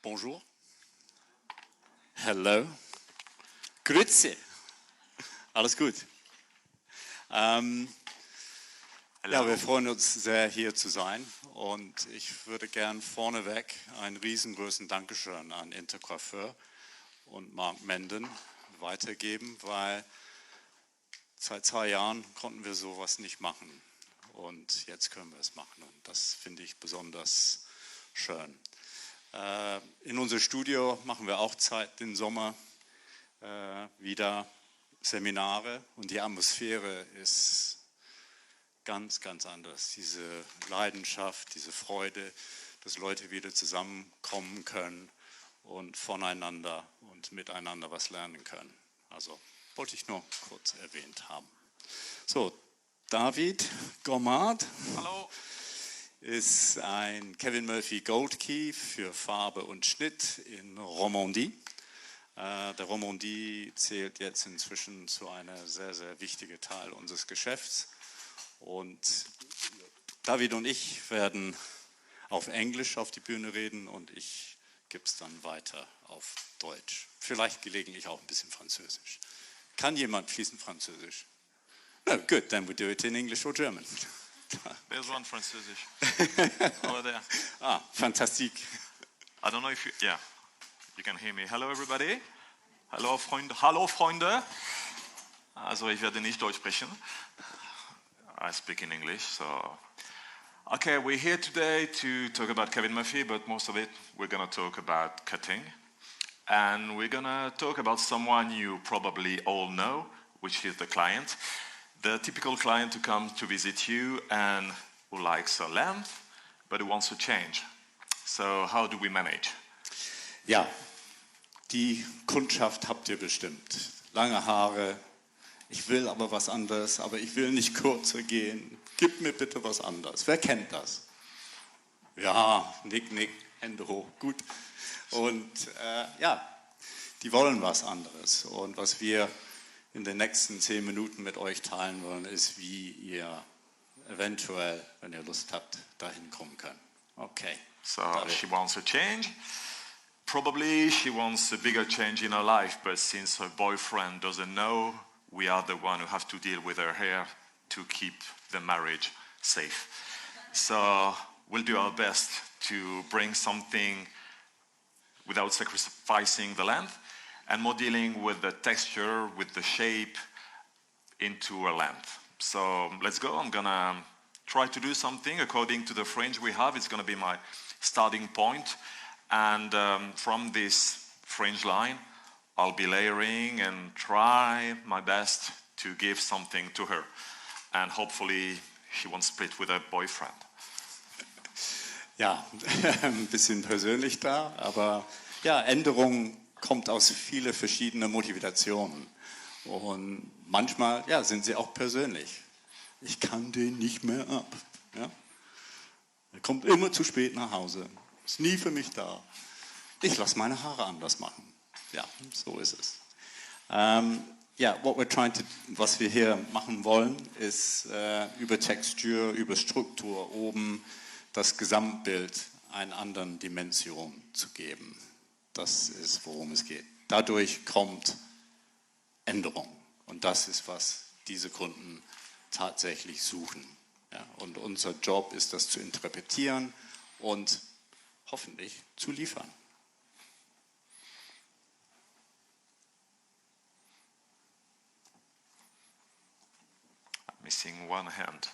Bonjour. Hello. Grüezi. Alles gut. Ja, wir freuen uns sehr, hier zu sein. Und ich würde gern vorneweg einen riesengroßen Dankeschön an Intercoiffure und Mark Menden weitergeben, weil seit 2 Jahren konnten wir sowas nicht machen. Und jetzt können wir es machen. Und das finde ich besonders schön. In unser Studio machen wir auch den Sommer wieder Seminare. Und die Atmosphäre ist ganz, ganz anders. Diese Leidenschaft, diese Freude, dass Leute wieder zusammenkommen können und voneinander und miteinander was lernen können. Also wollte ich nur kurz erwähnt haben. So, David Gomard. Hallo. Ist ein KEVIN.MURPHY Gold Key für Farbe und Schnitt in Romandie. Der Romandie zählt jetzt inzwischen zu einem sehr, sehr wichtigen Teil unseres Geschäfts. Und David und ich werden auf Englisch auf die Bühne reden und ich gebe es dann weiter auf Deutsch. Vielleicht gelegentlich auch ein bisschen Französisch. Kann jemand fließend Französisch? No, good, then we do it in English or German. There's one Französisch. Over there. Ah, fantastic. I don't know if you can hear me. Hello everybody. Hallo Freunde. Hallo Freunde. Also ich werde nicht Deutsch sprechen. I speak in English, so. Okay, we're here today to talk about KEVIN.MURPHY, but most of it we're going to talk about cutting. And we're going to talk about someone you probably all know, which is the client. The typical client who comes to visit you and who likes a length, but who wants to change. So how do we manage? Ja, die Kundschaft habt ihr bestimmt. Lange Haare, ich will aber was anderes, aber ich will nicht kürzer gehen. Gib mir bitte was anderes. Wer kennt das? Ja, nick, nick, Hände hoch, gut. Und ja, die wollen was anderes. Und was wir in den nächsten 10 Minuten mit euch teilen wollen, ist, wie ihr eventuell, wenn ihr Lust habt, dahin kommen könnt. Okay. So she wants a change. Probably she wants a bigger change in her life, but since her boyfriend doesn't know, we are the one who have to deal with her hair to keep the marriage safe. So we'll do our best to bring something without sacrificing the length, and more dealing with the texture, with the shape into a length. So let's go. I'm gonna try to do something according to the fringe we have. It's gonna be my starting point. And from this fringe line, I'll be layering and try my best to give something to her. And hopefully she won't split with her boyfriend. Ja, ein bisschen persönlich da, aber ja, Änderung kommt aus vielen verschiedenen Motivationen. Und manchmal ja, sind sie auch persönlich. Ich kann den nicht mehr ab. Ja? Er kommt immer zu spät nach Hause. Ist nie für mich da. Ich lasse meine Haare anders machen. Ja, so ist es. Ja, was wir hier machen wollen, ist über Textur, über Struktur oben das Gesamtbild einer anderen Dimension zu geben. Das ist, worum es geht. Dadurch kommt Änderung. Und das ist, was diese Kunden tatsächlich suchen. Ja, und unser Job ist, das zu interpretieren und hoffentlich zu liefern. I'm missing one hand.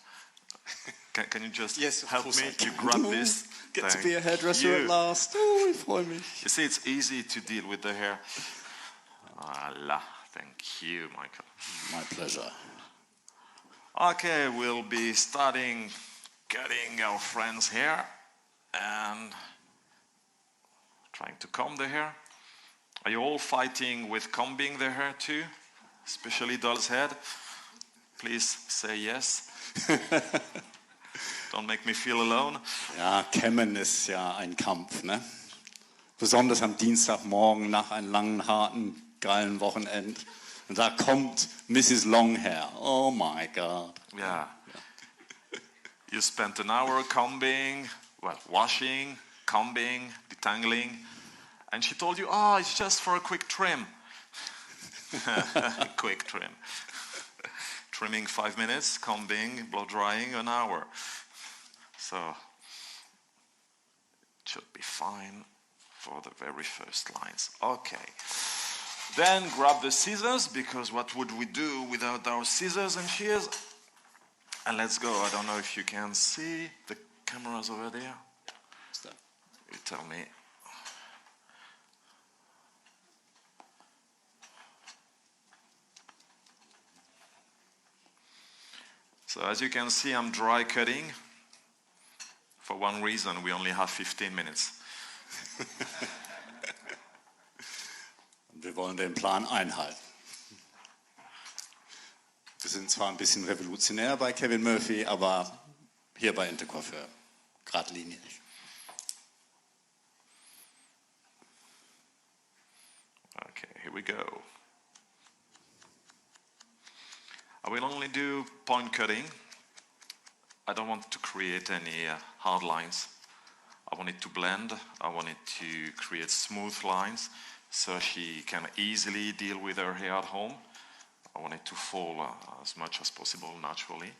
Can you just Yes, help me? You grab this. Get to be a hairdresser at last. Oh, ich freue mich. You see, it's easy to deal with the hair. Voila. Thank you, Michael. My pleasure. Okay, we'll be starting cutting our friend's hair and trying to comb the hair. Are you all fighting with combing the hair too? Especially doll's head? Please say yes. Don't make me feel alone. Ja, Kämmen ist ja ein Kampf, ne? Besonders am Dienstagmorgen nach einem langen, harten, geilen Wochenende. Und da kommt Mrs. Longhair. Oh my God. Yeah. You spent an hour combing, washing, combing, detangling, And she told you, oh, it's just for a quick trim. Quick trim. Trimming 5 minutes, combing, blow drying an hour. So it should be fine for the very first lines. Okay. Then grab the scissors, because what would we do without our scissors and shears? And let's go. I don't know if you can see the cameras over there. You tell me. So as you can see, I'm dry cutting. For one reason, we only have 15 minutes. Wir wollen den Plan einhalten. Wir sind zwar ein bisschen revolutionär bei Kevin Murphy, aber hier bei Intercoiffure geradlinig. Okay, here we go. I will only do point cutting. I don't want to create any hard lines. I want it to blend. I want it to create smooth lines so she can easily deal with her hair at home. I want it to fall as much as possible naturally.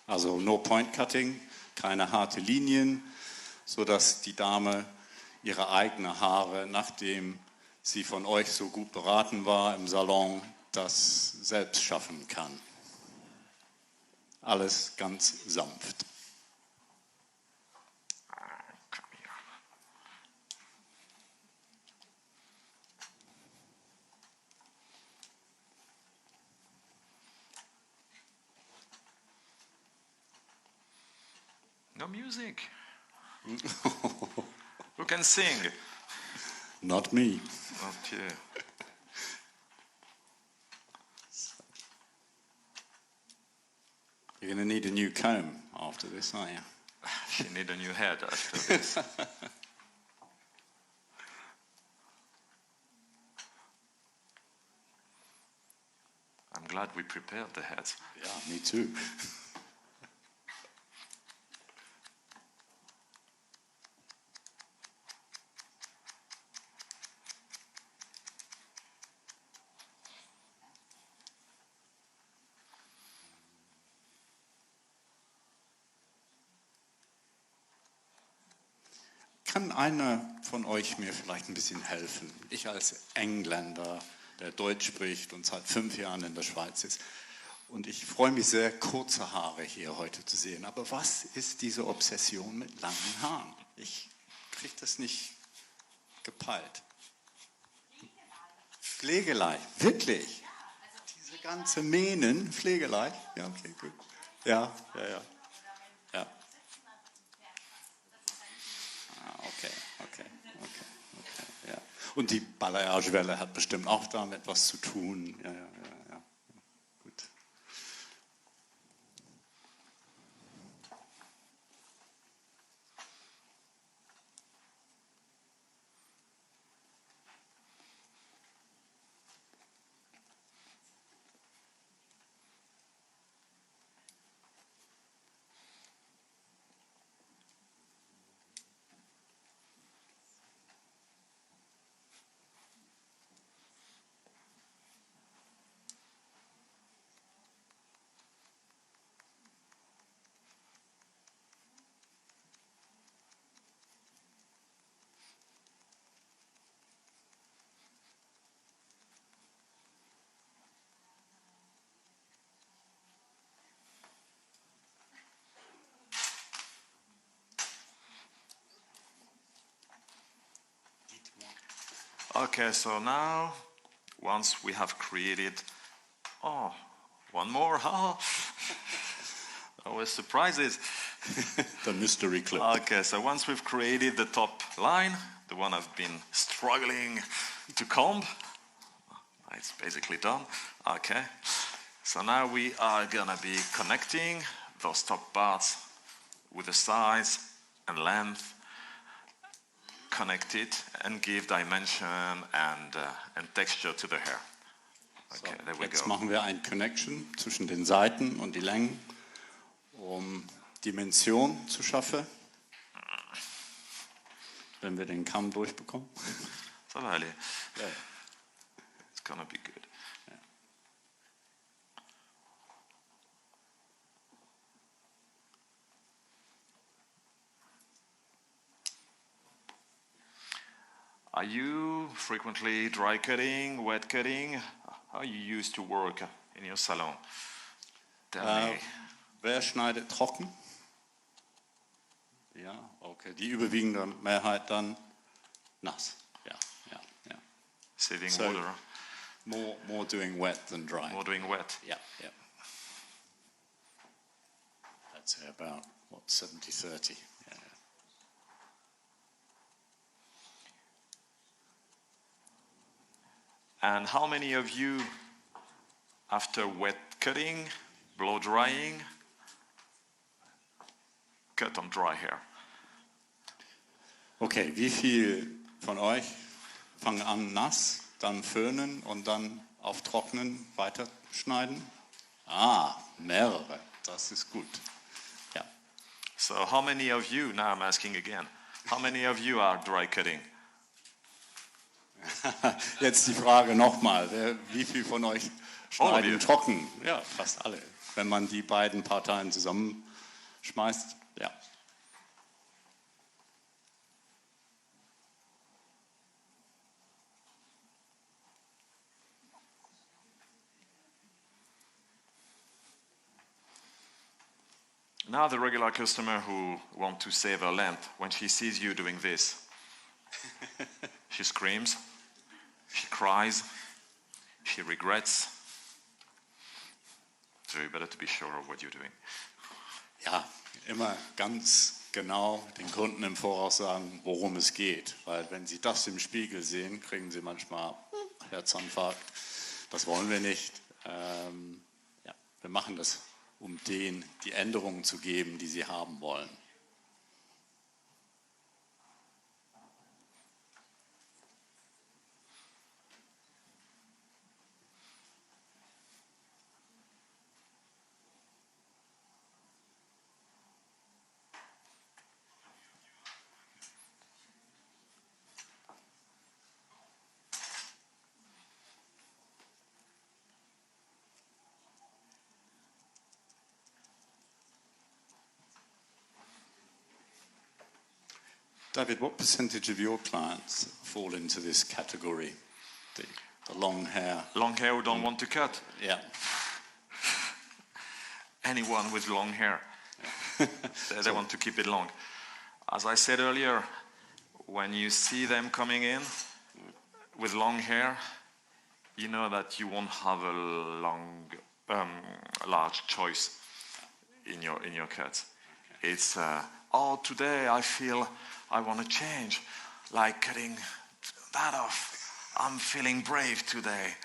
Also no point cutting, keine harte Linien, sodass die Dame ihre eigenen Haare, nachdem sie von euch so gut beraten war im Salon, das selbst schaffen kann. Alles ganz sanft. Come here. No music. Who can sing? Not me. Not you. You're going to need a new comb after this, aren't you? She need a new head after this. I'm glad we prepared the heads. Yeah, me too. Kann einer von euch mir vielleicht ein bisschen helfen? Ich als Engländer, der Deutsch spricht und seit 5 Jahren in der Schweiz ist. Und ich freue mich sehr, kurze Haare hier heute zu sehen. Aber was ist diese Obsession mit langen Haaren? Ich kriege das nicht gepeilt. Pflegeleicht, wirklich? Diese ganze Mähnen, Pflegeleicht? Ja, okay, gut. Ja. Okay. Ja. Und die Balayagewelle hat bestimmt auch damit was zu tun. Ja. Gut. Okay, so now, once we have created, one more, always surprises. The mystery clip. Okay, so once we've created the top line, the one I've been struggling to comb, it's basically done. Okay, so now we are gonna be connecting those top parts with the size and length, connect it and give dimension and texture to the hair. Okay, So, there we jetzt go. machen wir ein Connection zwischen den Seiten und die Längen, um Dimension zu schaffen, wenn wir den Kamm durchbekommen. Ça va aller. Yeah. It's gonna be good. Are you frequently dry cutting, wet cutting? How you used to work in your salon? Tell me. Wer schneidet trocken? Ja, okay. Die überwiegende Mehrheit dann nass. Ja. Saving So, water. More doing wet than dry. More doing wet. Yeah. I'd say about, 70-30. Yeah. And how many of you, after wet cutting, blow drying, cut on dry hair? Okay, wie viel von euch fangen an nass, dann föhnen und dann auf trocknen weiterschneiden? Mehrere. Das ist gut. Ja. So how many of you, now I'm asking again, how many of you are dry cutting? Jetzt die Frage nochmal, wie viel von euch schneiden you. trocken? Ja, fast alle. Wenn man die beiden Parteien zusammenschmeißt, ja. Now the regular customer who wants to save her length, when she sees you doing this, she screams, she cries, she regrets. So you better to be sure of what you're doing. Ja, immer ganz genau den Kunden im Voraus sagen, worum es geht. Weil wenn sie das im Spiegel sehen, kriegen sie manchmal Herzinfarkt. Das wollen wir nicht. Wir machen das, um denen die Änderungen zu geben, die sie haben wollen. David, what percentage of your clients fall into this category? The long hair. Long hair who don't want to cut. Yeah. Anyone with long hair. They want to keep it long. As I said earlier, when you see them coming in with long hair, you know that you won't have a large choice in your cuts. It's today I feel I want to change, like cutting that off. I'm feeling brave today.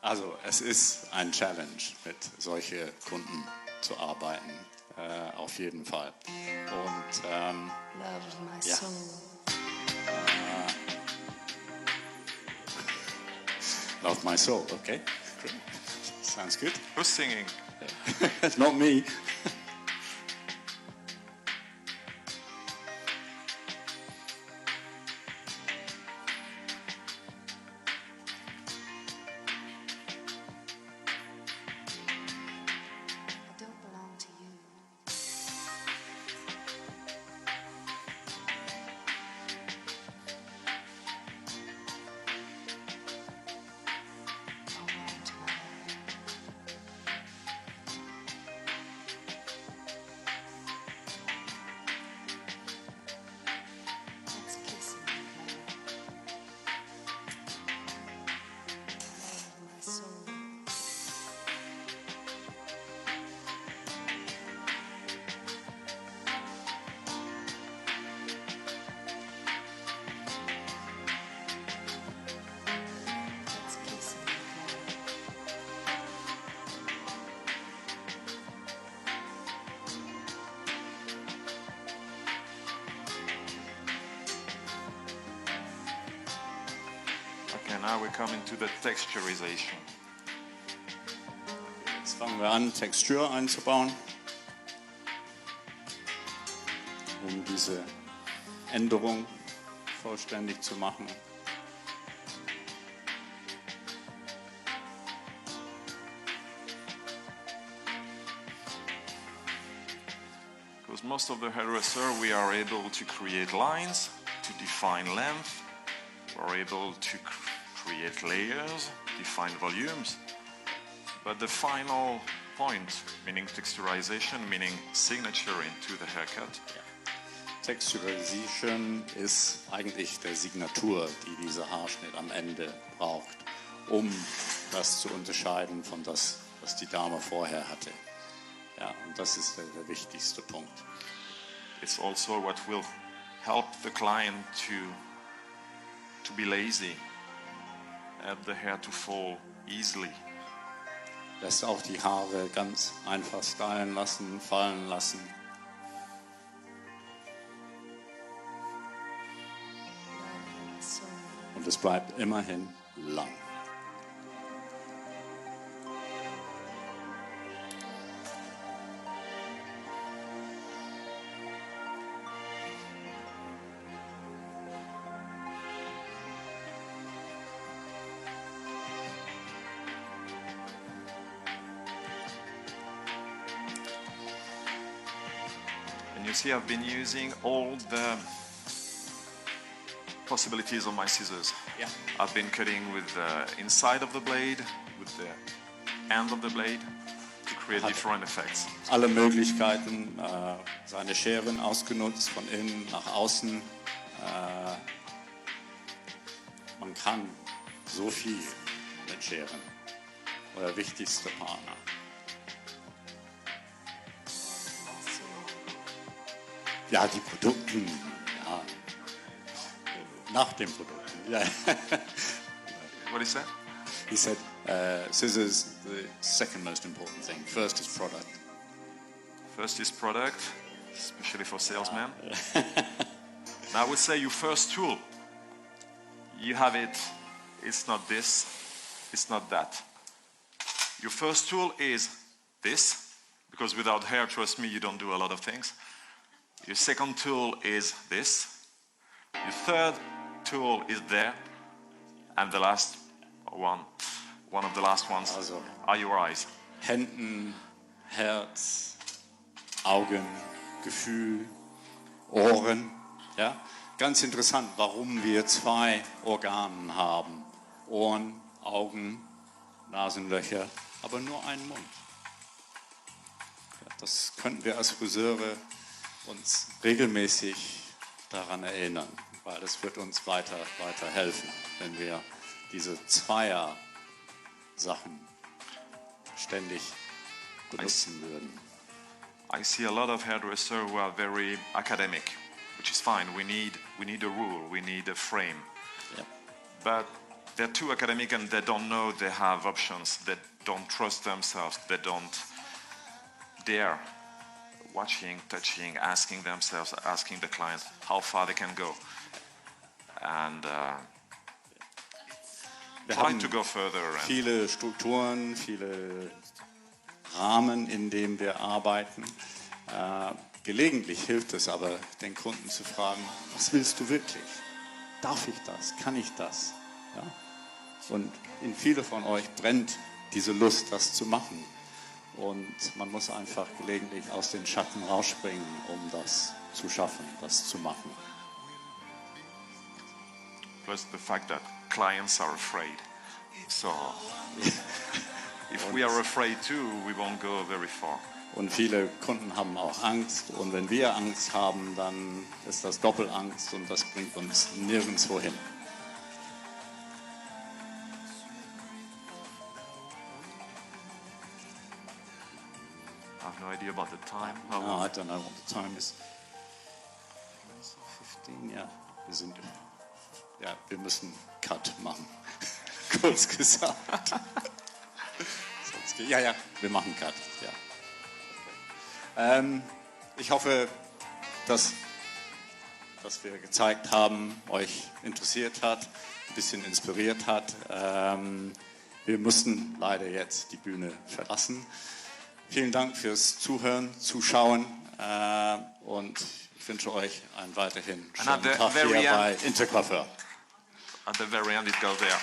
Also es ist ein Challenge, mit solchen Kunden zu arbeiten, auf jeden Fall. Und Love my soul. Love my soul, okay. Sounds good. Who's singing? It's not me. I don't belong to you. I want my Let's kiss and make love my soul. Let's kiss and make love. Okay, now we come into the texturization. Jetzt fangen wir an, Textur einzubauen, um diese Änderung vollständig zu machen. Because most of the hairdresser, we are able to create lines, to define length, we're able to create layers, define volumes. But the final point, meaning texturization, meaning signature into the haircut, Texturization ist eigentlich der Signatur, die dieser Haarschnitt am Ende braucht, um das zu unterscheiden von das, was die Dame vorher hatte. Ja, und das ist der wichtigste Punkt. it's also what will help the client to be lazy, help the hair to fall easily. Lässt auch die Haare ganz einfach stylen lassen, fallen lassen. Love my soul. Und es bleibt immerhin lang. And you see, I've been using all the possibilities of my scissors. Ja. I've been cutting with the inside of the blade, with the end of the blade, to create different effects. Alle Möglichkeiten, seine Scheren ausgenutzt, von innen nach außen. Man kann so viel mit Scheren. Euer wichtigster Partner. Ja, die Produkte, ja, nach den Produkten. Ja. What is that? He said, scissors, the second most important thing. First is product. First is product, especially for salesmen. Now I would say your first tool, you have it, it's not this, it's not that. Your first tool is this, because without hair, trust me, you don't do a lot of things. Your second tool is this. Your third tool is there. And the last one of the last ones, Also. are your eyes. Händen, Herz, Augen, Gefühl, Ohren. Ja? Ganz interessant, warum wir zwei Organe haben. Ohren, Augen, Nasenlöcher, aber nur einen Mund. Ja, das könnten wir als Friseure uns regelmäßig daran erinnern, weil es wird uns weiter helfen, wenn wir diese Zweier-Sachen ständig benutzen würden. I see a lot of hairdressers who are very academic, which is fine. We need a rule, we need a frame. Ja. But they're too academic and they don't know they have options. They don't trust themselves. They don't dare watching, touching, asking themselves, asking the client how far they can go. And Wir trying haben to go further. And viele Strukturen, viele Rahmen, in denen wir arbeiten. Gelegentlich hilft es aber, den Kunden zu fragen, was willst du wirklich? Darf ich das? Kann ich das? Ja? Und in viele von euch brennt diese Lust, das zu machen. Und man muss einfach gelegentlich aus den Schatten rausspringen, um das zu schaffen, das zu machen. plus the fact that clients are afraid. So if we are afraid too, we won't go very far. Und viele Kunden haben auch Angst. Und wenn wir Angst haben, dann ist das Doppelangst und das bringt uns nirgendwo hin. I have no idea about the time. No, I don't know what the time is. 15, ja. Wir müssen Cut machen. Kurz gesagt. Ja, wir machen Cut. Ja. Ich hoffe, dass wir gezeigt haben, euch interessiert hat, ein bisschen inspiriert hat. Wir mussten leider jetzt die Bühne verlassen. Vielen Dank fürs Zuhören, Zuschauen und Ich wünsche euch einen weiterhin And at schönen the Tag very hier bei end- Intercoiffure. At the very end, it goes there.